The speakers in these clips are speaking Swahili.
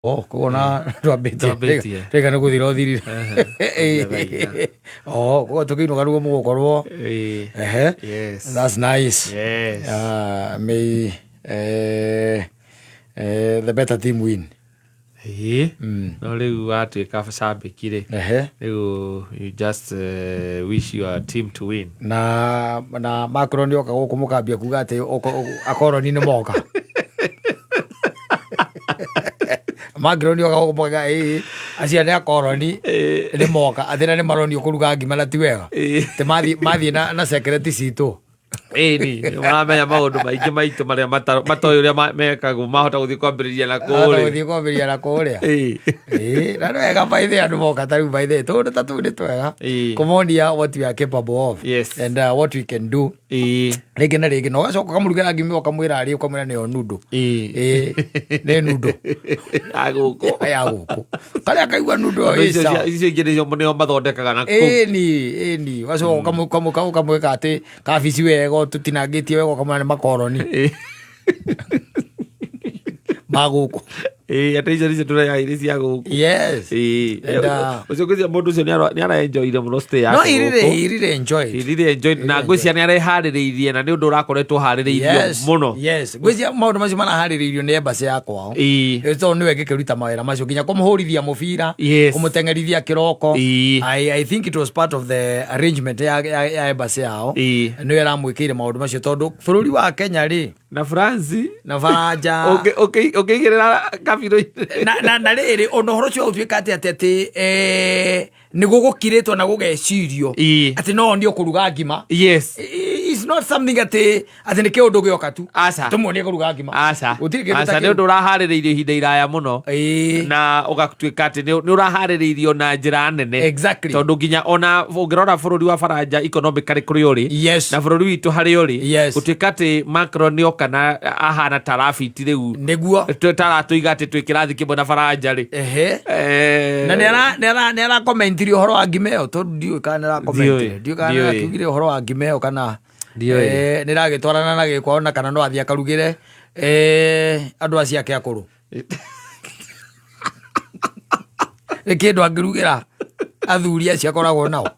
Kona twambitie reka nä gå thira å thirire koguo tå kä inå garuo må gå korwo that's nice. May the better team win. No rä u watuä ka cabäki rä u you just wish your team to win na Macron nä oka gå kå må kambia kuga atä akoroni nä moka Macron nä oka gå kå må kaga acia nä akoroni nä moka atä na nä maronio kå ruga ngima na ti wega tä mathiä na secret citå ni maramenya maundu maingi maitu maria matoy uria mekagwo mahota guthii kwambiriria na kuria na wega baithe andu moka tariu baithe tundu ta tu ni twega kumonia what we are capable of and what we can do rĩngĩ na rĩngĩ no gacoka kamũrugĩra ngimi ũkamwĩra arĩ ũkamwĩra nĩyo nundu nĩ nundu ya gũkũ karĩa kaigua nundu icio ingĩ nĩo mathondekaga na kũu ni gacoka ũkamwĩka atĩ kabici wega tũtinangĩtie wega ũkamwĩra nĩ makoroni magũkũ ata icio nicio tũreaga irĩ cia gũkũ ũcio ngwĩcia mũndũ ũcio nĩ araenjoire mũno stay yake na ngwĩcia nĩ areharĩrĩirie na nĩ ũndũ ũrakoretwo harĩrĩirio mũno ngwĩcia maũndũ macio maraharĩrĩirio nĩ embassy ya kwao tondũ nĩwe ngĩkĩruta mawĩra macio nginya kũmũhũrithia mũbira kũmũteng'erithia kĩroko. I think it was part of the arrangement ya embassy yao nĩwe aramwĩkĩire maũndũ macio tondũ bũrũri wa Kenya rĩ na France na Faranja ũkĩigĩrĩra na rĩrĩ ona ũhoro ũcio ũtuĩka atĩ nĩ gũgũkirĩtwo na gũgecirio atĩ no ndio kũruga ngima. It's not something atĩ nĩ kĩũndũ gĩoka tu tũmuonie kũruga ngima nĩ ũndũ ũraharĩrĩirio ihinda iraya mũno na ũgatuĩka atĩ nĩ ũraharĩrĩirio na njĩra nene tondũ nginya ona ũngĩrora bũrũri wa Faranja economically kũrĩ ũrĩ na bũrũri witũ harĩ ũrĩ gũtuĩka atĩ Macron nĩ oka na ahana tarabiti rĩu nĩguo taratũiga atĩ twĩ kĩrathi kĩmwe na Faranja rĩ na nĩ arakomentirie ũhoro wa ngima ĩyo tondũ ndiũĩ kana nĩ arakomentirie ndiũĩ kana nĩ arakiugire ũhoro wa ngima ĩyo kana nĩ ragĩtwarana na gĩkwa ona kana no athiĩ akarugĩre andũ acio ake akũrũ nĩ kĩndũ angĩrugĩra athuri acio akoragwo nao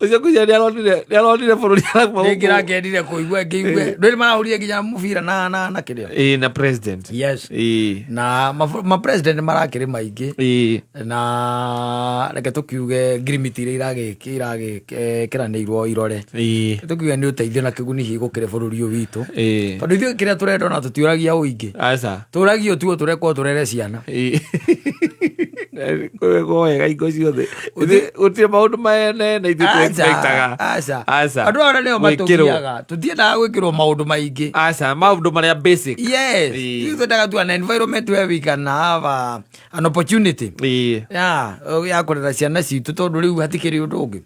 ucio kuja nĩ aronire bũrũri nĩngĩrakendire kũigua ngĩigue ndũĩ marahũrire nginya mũbira na kĩrĩa na president na ma-president marakĩrĩ maingĩ na reke tũkiuge ngirimiti iria iragĩkĩranĩirwo irore tũkiuge nĩ ũteithio na kĩguni hiĩ gũkĩrĩ bũrũri ũyũ witũ tondũ ithuĩ kĩrĩa tũrenda ona tũtiũragia ũingĩ tũragio tuo tũrekwo tũrere ciana kwĩgwo wega ingo ciothe gũtirĩ maũndũ maene na ithuĩ tũexpectaga andũ arĩa nĩo matũgiaga tũtiendaga gwĩkĩrwo maũndũ maingĩ maũndũ marĩa basic twendaga tu an environment where we can have an opportunity ya kũrera ciana citũ tondũ rĩu hatikĩrĩ ũndũ ũngĩ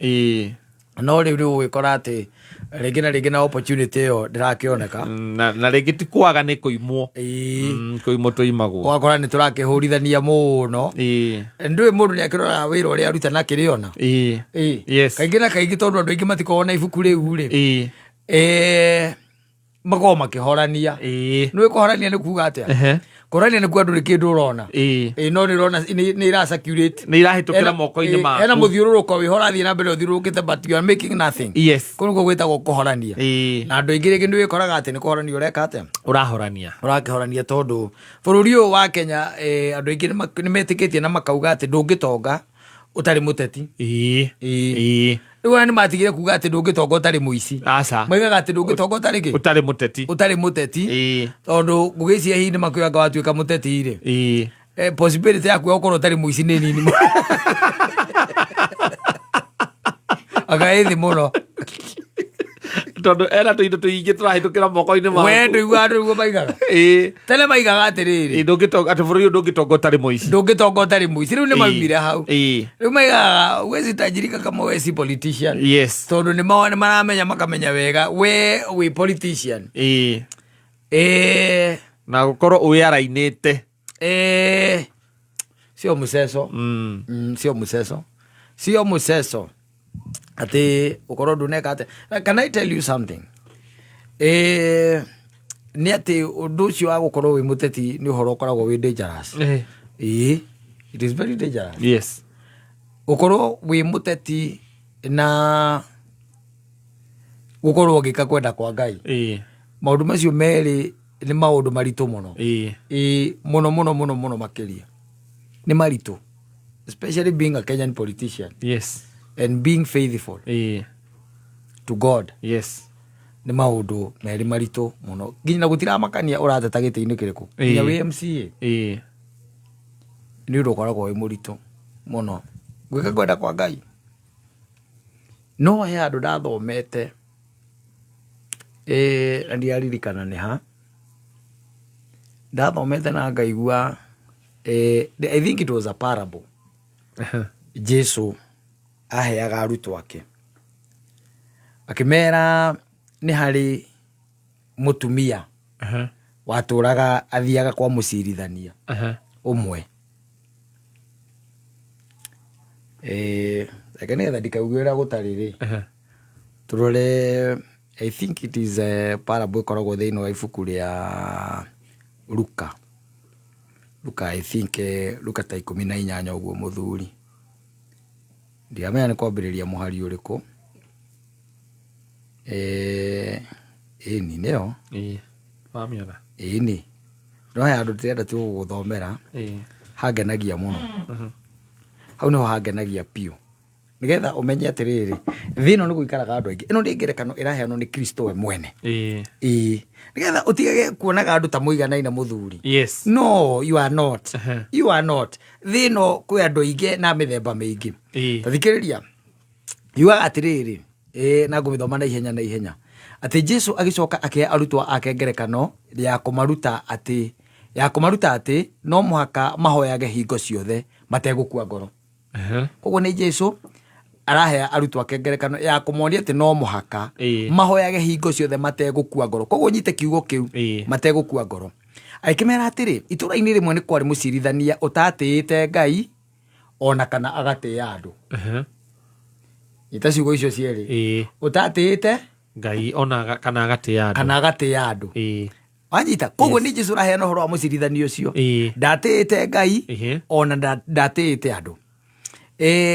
no rĩu gũgĩkora atĩ rĩngĩ na rĩngĩ na opportunity ĩyo ndĩrakĩoneka na rĩngĩ ti kwaga nĩ kũimwo tũimagwo ũgakora nĩ tũrakĩhũrithania mũno ndũĩ mũndũ nĩ akĩrora wĩra ũrĩa aruta na kĩrĩona kaingĩ na kaingĩ tondũ andũ aingĩ matikoragwo na ibuku rĩu rĩ makoragwo makĩhorania nĩũĩ kũhorania nĩ kuga atĩa kũrania nĩ kuga ndũrĩ kĩndũ ũrona no nĩ ũrona nĩ ira-circulate nĩ irahĩtũkĩra moko-inĩ maku hena mũthiũrũrũko wĩho ũrathiĩ na mbere ũthiũrũrũkĩte but you are making nothing kũu nĩkuo gwĩtagwo kũhorania na andũ aingĩ rĩngĩ nĩ wĩkoraga atĩ nĩ kũhorania ũreka atĩa ũrakĩhorania tondũ bũrũri ũyũ wa Kenya andũ aingĩ nĩ metĩkĩtie na makauga atĩ ndũngĩtonga ũtarĩ mũteti rĩu nĩ matigire kuga atĩ ndũngĩtonga ũtarĩ mũici moigaga atĩ ndũngĩtonga ũtarĩ mũteti tondũ gũgĩcia hihi nĩ makwĩraga watuĩka mũteti rĩ possibility yaku ya gũkorwo ũtarĩ mũici nĩ nini agaĩthĩ mũno tondũ ena tũindo tũingĩ tũrahĩtũkĩra moko-inĩ maku wendo igua andũ nĩguo maigaga tene maigaga atĩrĩrĩ atĩ bũrũri ũyũ ndũngĩtonga ũtarĩ mũici rĩu nĩ maumire hau rĩu maigaga wesi tajirika kama wesi politician tondũ nĩ maramenya makamenya wega we wĩ politician na gũkorwo wĩarainĩte sio mũceco ati ukorwo nduneka ate. Can I tell you something? Ni ati undu ucio wa gukorwo wi muteti ni uhoro ukoragwo wi dangerous. It is very dangerous. Yes. Ukorwo wi muteti na gukorwo ngika kwenda kwa Ngai. Maundu macio meri ni maundu maritu muno. Muno makiria. Ni maritu. Especially being a Kenyan politician. Yes. And being faithful. To God. Yes. Ni maundu meri maritu muno. Nginya gutiramakania urateta giti-ini kiriku. Nginya wi MCA. Ni undu ukoragwo wi muritu muno. Gwika kwenda kwa Ngai. No he andu ndathomete ndiaririkana ni ha ndathomete na ngaigua I think it was a parable. Jesu aheaga arutwo ake akimera ni hari mutumia waturaga athiaga kwa mucirithania umwe lakini getha ndikaugwira gutariri turore. I think it is a parable ikoragwo thiini wa ibuku ria Luka. I think Luka ta 18 uguo muthuri. Ndiamenya ni kwambiriria muhari uriku. Ni neo. Wamiona. Ni. No ya andu tirenda tu guthomera. Hagenagia muno. Hau no hagenagia piu. Nigetha umenye atiriri thino ni guikaraga andu aingi. Ino ndi ngerekano iraheanwo ni Kristo we mwene. Nigetha utigage kuonaga andu ta muiganaine muthuri. Yes. No, you are not. You are not. Thino kwi andu aingi na mithemba mingi. Tathikiriria. Yuaga atiriri na ngumithoma na ihenya ati Jesu agicoka akea arutwa ake ngerekano ya kumaruta ati no muhaka mahoyage hingo ciothe mategukua ngoro. Koguo ni Jesu arahe arutwa ake ngerekano ya kumonia ati no muhaka mahoyage hingo ciothe mategukua ngoro. Koguo nyite kiugo kiu mategukua ngoro. Aikimera atiri itura-ini rimwe ni kwari mucirithania utatiite Ngai ona kana agatia andu. Ita ciugo icio cieri utatiite Ngai ona kana agatia andu. Wanyita koguo ni Jesu araheana uhoro wa mucirithanio ucio ndatiite Ngai ona ndatiite andu.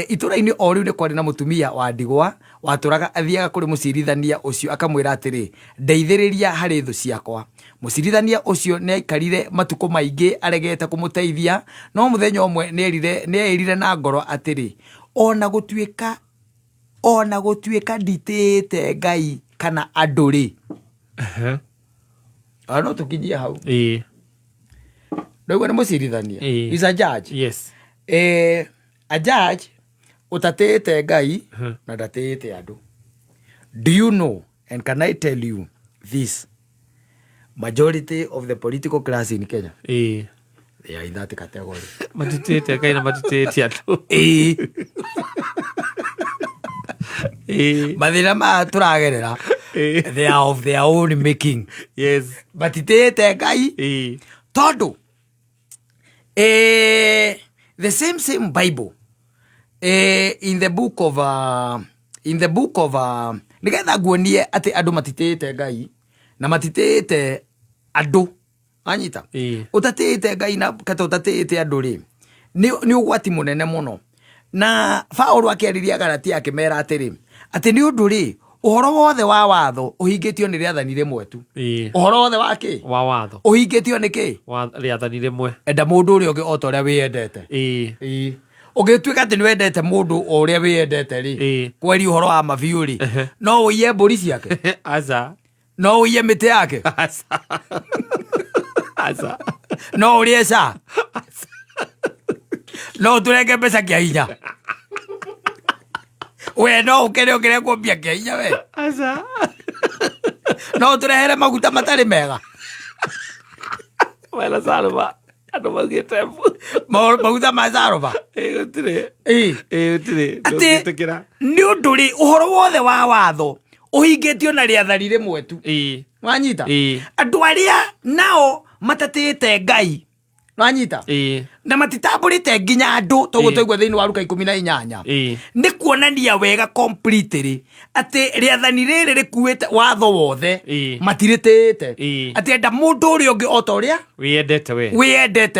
Itura-ini o riu ni kwari na mutumia wa ndigwa waturaga athiaga kuri mucirithania ucio akamwira atiri ndeithiriria hari thu ciakwa. Mucirithania ucio ni aikarire matuko maingi aregete kumuteithia, no muthenya umwe ni erire na ngoro atiri ona gutuika nditiite Ngai kana andu ri. No tukinyia hau. Ndio ni mucirithania. Is a judge. Yes. A judge utatiite Ngai na ndatiite andu. Do you know, and can I tell you this, majority of the political class in Kenya they are in that category. Matitiite Ngai na matitiite andu. Mathina ma turagerera they are of their own making. Yes. Matitiite Ngai tondu the same Bible in the book of nigetha nguonie ati andu matitiite Ngai na matitiite andu. Anyita utatiite Ngai na kata utatiite andu ri ni ugwati munene muno. Na Paulo akĩarĩria Galatia akĩmera atĩrĩ atĩ nĩ ũndũ rĩ ũhoro wothe wa watho ũhingĩtio nĩ rĩathani rĩmwe tu. Ũhoro wothe wa kĩ? Wa watho ũhingĩtio nĩ kĩ? Rĩathani rĩmwe. Enda mũndũ ũrĩa ũngĩ o ta ũrĩa wĩyendete. Ũngĩtuĩka atĩ nĩ wendete mũndũ o ũrĩa wĩyendete rĩ kweri ũhoro wa mabiũ rĩ no ũiye mbũri ciake? Aca. No ũiye mĩtĩ yake? Aca. Aca. No ũrĩe ca? No turenge mbeca kia hinya? We no ukere ũngĩrengwo mbia kia hinya we? Aca. No turehere maguta matari mega? Wela Sarova andu maugite maguta ma Sarova gutire gutire ndũngĩtĩkĩra nĩ ũndũ rĩ ũhoro wothe wa watho ũhingĩtio na rĩathani rĩmwe tu. Wanyita? Andũ arĩa nao matatĩte Ngai Wanyita na matitambũrĩte nginya andũ toguo twaigua thĩinĩ wa Luka 18 nĩ kuonania wega completely atĩ rĩathani rĩrĩ rĩkuĩte watho wothe matirĩtĩte atĩ enda mũndũ ũrĩa ũngĩ o ta ũrĩa wĩyendete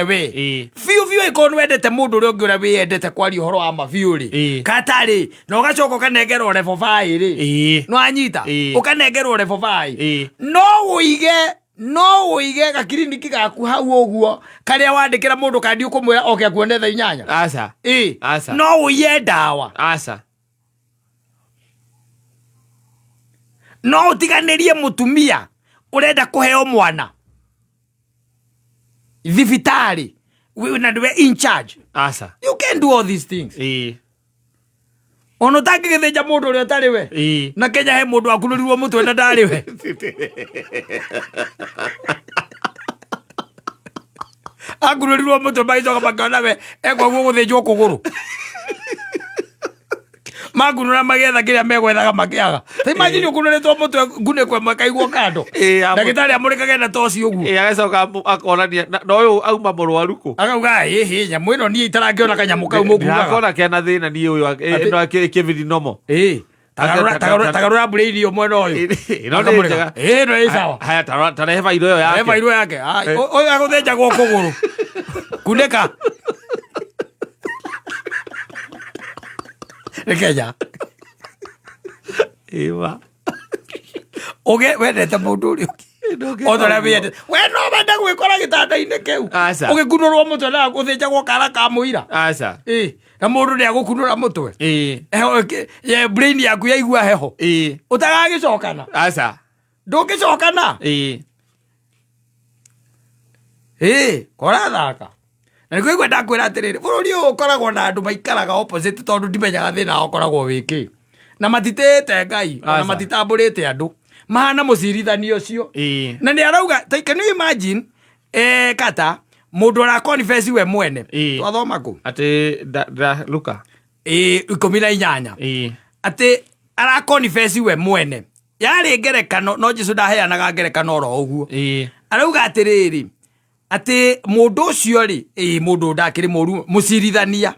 we biũ biũ ĩkorwo nĩ wendete mũndũ ũrĩa ũngĩ ũrĩa wĩyendete kwaria ũhoro wa ma biũ rĩ katarĩ na ũgacoka ũkanengerwo level 5 rĩ no anyita ũkanengerwo level 5 no ũige gakiriniki gaku hau ũguo karĩa wandĩkĩra mũndũ kandi ũkũmwĩra oke akuone thaa 8 no ũiye ndawa no ũtiganĩrie mũtumia ũrenda kũheo mwana thibitarĩ na ndũwe in charge you can do all these things ono ũtangĩgĩthĩnja mũndũ ũrĩa ũtarĩ we na Kenya he mũndũ wakunũrirwo mũtwe na ndarĩ we akunũrirwo mũtwe magĩcoka makĩona we ekwaguo gũthĩnjwo kũgũrũ makunũra magetha kĩrĩa megwethaga makĩaga ta imagine ũkunũrĩtwo mũtwe ngunĩkwe makaigwo kando ndagĩtarĩ amũrĩkage na toci ũguo agacoka akonania na ũyũ auma mũrwaru kũ akauga nyamũ ĩno niĩ itarangĩona kanyamũ kau mũkuaga akona kena thĩna niĩ ũyũ ĩno kĩbidi nomo tagarũra mbũrĩini mwena ũyũ ĩno ĩ sawa haya tarehe bairo ĩyo yake ũyũ agũthĩnjagwo kũgũrũ kunĩka Kenya oge wendete mũndũ ũrĩa otore wendete we no wenda gwĩkora gĩtanda-inĩ kĩu ũgĩkunũrwo mũtwe na gũthĩnjagwo kara ka mũira na mũndũ nĩ agũkunũra mũtwe brain yaku yaigua heho ũtagagĩcokana ndũngĩcokana kora thaka na nĩ kũigua ndakwĩra atĩrĩrĩ bũrũri ũyũ ũkoragwo na andũ maikaraga opposite tondũ ndimenyaga thĩna wao ũkoragwo wĩkĩ na matitĩte Ngai na matitambũrĩte andũ mahana mũcirithania ũcio na nĩ arauga can you imagine kata mũndũ ara confess we mwene twathoma kũ atĩ Luka 18 atĩ ara confess we mwene yarĩ ngerekano no Jesũ ndaheanaga ngerekano oro ũguo arauga atĩrĩrĩ atĩ mũndũ ũcio rĩ mũndũ ndakĩrĩ mũru mũcirithania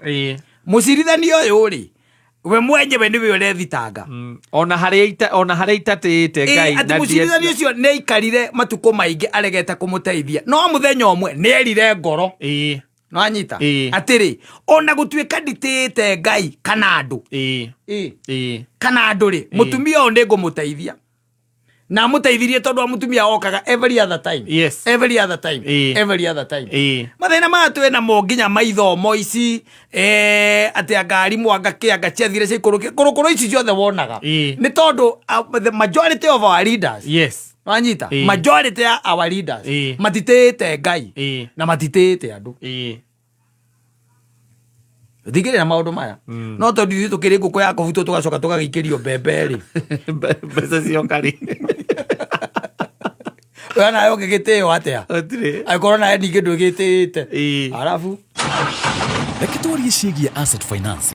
ũyũ rĩ we mwenyewe nĩwe ũrethitanga ona harĩa itatĩte Ngai atĩ mũcirithania ũcio nĩ aikarire matukũ maingĩ aregete kũmũteithia no mũthenya ũmwe nĩ erire ngoro no anyita atĩrĩ ona gũtuĩka nditĩte Ngai kana andũ rĩ mũtumia ũyũ nĩ ngũmũteithia na mũteithirie tondũ mũtumia okaga every other time mathĩna matwe na mo nginya maithomo ici atĩ angari mwanga kĩanga ciathire cikũrũkũrũ ici ciothe wonaga nĩ tondũ the majority of our leaders wanyita majority ya our leaders matitĩte Ngai na matitĩte andũ thigĩrĩra maũndũ maya no tondũ ithuĩ tũkĩrĩ ngũkũ ya kũbutwo tũgacoka tũgagĩikĩrio mbembe rĩ mbeca ciokari we nayo ũngĩgĩtĩo atĩa angĩkorwo nawe ningĩ ndwĩgĩtĩĩte arabu reke twarie ciĩgiĩ asset finance